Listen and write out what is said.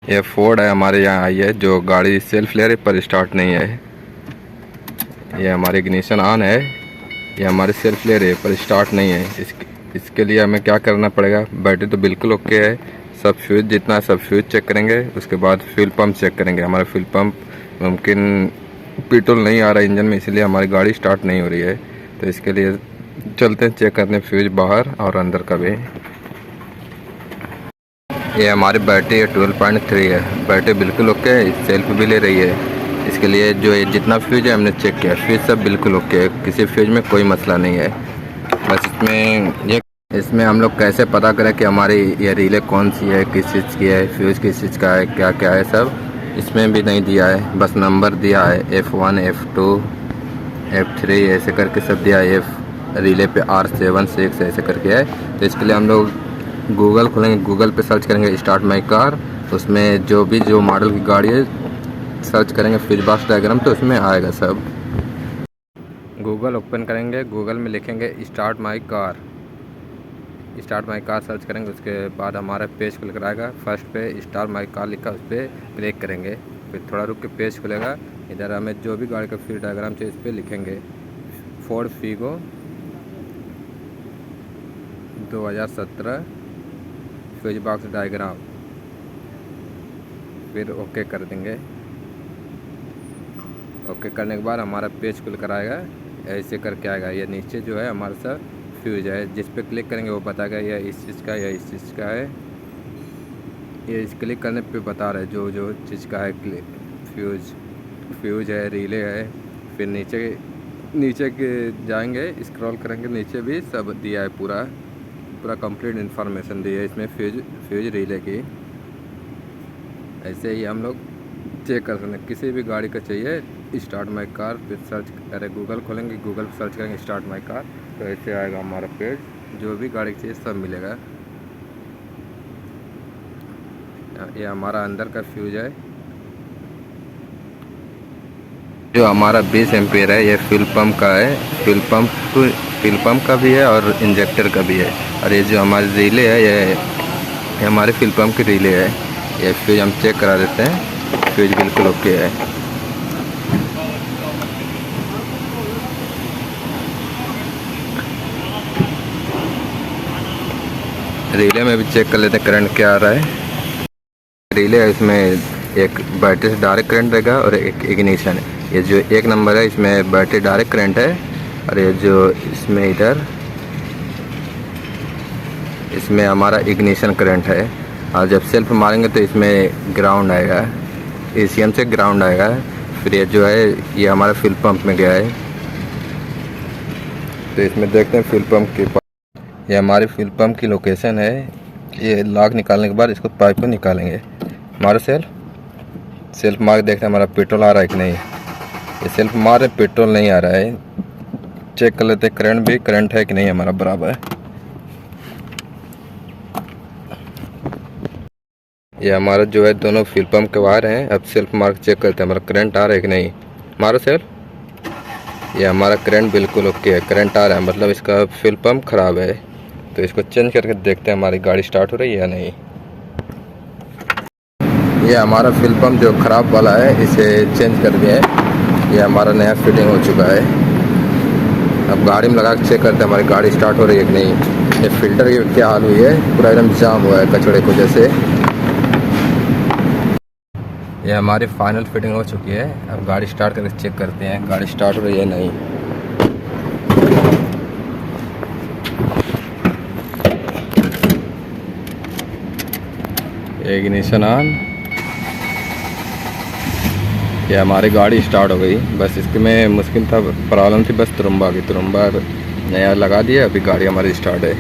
ये फोर्ड है हमारे यहाँ आई है, जो गाड़ी सेल्फ ले रही पर स्टार्ट नहीं है। ये हमारी इग्निशन ऑन है, ये हमारी सेल्फ ले रही है पर स्टार्ट नहीं है। इसके लिए हमें क्या करना पड़ेगा? बैटरी तो बिल्कुल ओके है, सब फ्यूज जितना सब फ्यूज चेक करेंगे, उसके बाद फ्यूल पंप चेक करेंगे। हमारा फ्यूल पंप मुमकिन पेट्रोल नहीं आ रहा है इंजन में, इसलिए हमारी गाड़ी स्टार्ट नहीं हो रही है। तो इसके लिए चलते हैं चेक करने फ्यूज बाहर और अंदर का भी। ये हमारी बैटरी 12.3 है, बैटरी बिल्कुल ओके है, सेल्फ भी ले रही है। इसके लिए जो ये जितना फ्यूज है हमने चेक किया, फ्यूज सब बिल्कुल ओके है, किसी फ्यूज में कोई मसला नहीं है। बस इसमें हम लोग कैसे पता करें कि हमारी ये रिले कौन सी है, किस चीज़ की है, फ्यूज किस चीज़ का है, क्या क्या है, सब इसमें भी नहीं दिया है। बस नंबर दिया है F1 F2 F3 ऐसे करके सब दिया है। रिले पे R7 6 ऐसे करके है। तो इसके लिए हम लोग गूगल खोलेंगे, गूगल पे सर्च करेंगे स्टार्ट माई कार, उसमें जो मॉडल की गाड़ी है सर्च करेंगे फ्यूज बॉक्स डायग्राम, तो उसमें आएगा सब। गूगल ओपन करेंगे, गूगल में लिखेंगे start my car, start my car search करेंगे। उसके बाद हमारा पेज खुल कर आएगा। फर्स्ट पे स्टार्ट माई कार लिखा, उस पर क्लिक करेंगे, फिर थोड़ा रुक के पेज खुलेगा। इधर हमें जो भी गाड़ी का फ्यूज डायग्राम चाहिए इस पर लिखेंगे Ford Figo 2017 fuse box diagram, फिर ओके कर देंगे। ओके करने के बाद हमारा पेज खुल कर आएगा, ऐसे करके आएगा। ये नीचे जो है हमारा सा फ्यूज है, जिस पे क्लिक करेंगे वो बताएगा यह इस चीज़ का है, यह इस चीज़ का है। ये इस क्लिक करने पे बता रहा है जो चीज़ का है। फ्यूज है, रिले है। फिर नीचे के जाएंगे, स्क्रॉल करेंगे, नीचे भी सब दिया है, पूरा कंप्लीट इन्फॉर्मेशन दी है इसमें फ्यूज रिले की। ऐसे ही हम लोग चेक कर सकते हैं। किसी भी गाड़ी का चाहिए स्टार्ट माई कार, फिर सर्च करें, गूगल खोलेंगे, गूगल पर सर्च करेंगे स्टार्ट माई कार, तो ऐसे आएगा हमारा पेज। जो भी गाड़ी चाहिए सब मिलेगा। ये हमारा अंदर का फ्यूज है, जो हमारा 20 एम्पियर है। ये फ्यूल पंप का है, फ्यूल पंप का भी है और इंजेक्टर का भी है। और ये जो हमारी रिले है, ये हमारे फ्यूल पंप की रिले है। ये फ्यूज हम चेक करा देते हैं, फ्यूज बिल्कुल ओके है। रिले में भी चेक कर लेते हैं करंट क्या आ रहा है। रिले है, इसमें एक बैटरी से डायरेक्ट करंट रहेगा और एक इग्निशन है। ये जो 1 नंबर है इसमें बैटरी डायरेक्ट करंट है, और ये जो इसमें इधर इसमें हमारा इग्निशन करंट है। और जब सेल्फ मारेंगे तो इसमें ग्राउंड आएगा, ACM से ग्राउंड आएगा। फिर ये जो है ये हमारा फ्यूल पंप में गया है। तो इसमें देखते हैं फ्यूल पंप के पास, ये हमारे फ्यूल पंप की लोकेशन है। ये लॉक निकालने के बाद इसको पाइप को निकालेंगे। हमारा सेल्फ मार देखते हैं हमारा पेट्रोल आ रहा है कि नहीं। ये सेल्फ मार पेट्रोल नहीं आ रहा है, चेक कर लेते हैं करंट है कि नहीं हमारा बराबर। ये हमारा जो है दोनों फ्यूल पंप के वायर हैं। अब सेल्फ मार्क चेक करते हैं हमारा करंट आ रहा है कि नहीं। हमारा सेल्फ, ये हमारा करंट बिल्कुल ओके है, करंट आ रहा है, मतलब इसका फ्यूल पंप ख़राब है। तो इसको चेंज करके देखते हैं हमारी गाड़ी स्टार्ट हो रही है या नहीं। ये हमारा फ्यूल पंप जो ख़राब वाला है इसे चेंज कर दिया है, ये हमारा नया फिटिंग हो चुका है। अब गाड़ी में लगा के चेक करते हैं हमारी गाड़ी स्टार्ट हो रही है कि नहीं। ये फिल्टर की क्या हाल हुई है, पूरा एकदम जाम हुआ है कचड़े को जैसे। ये हमारी फाइनल फिटिंग हो चुकी है। अब गाड़ी स्टार्ट करके चेक करते हैं गाड़ी स्टार्ट हो रही है नहीं। इग्निशन ऑन, ये हमारी गाड़ी स्टार्ट हो गई। बस इसके में मुश्किल था, प्रॉब्लम थी बस तुरुम्बा की, तुरुम्बा नया लगा दिया, अभी गाड़ी हमारी स्टार्ट है।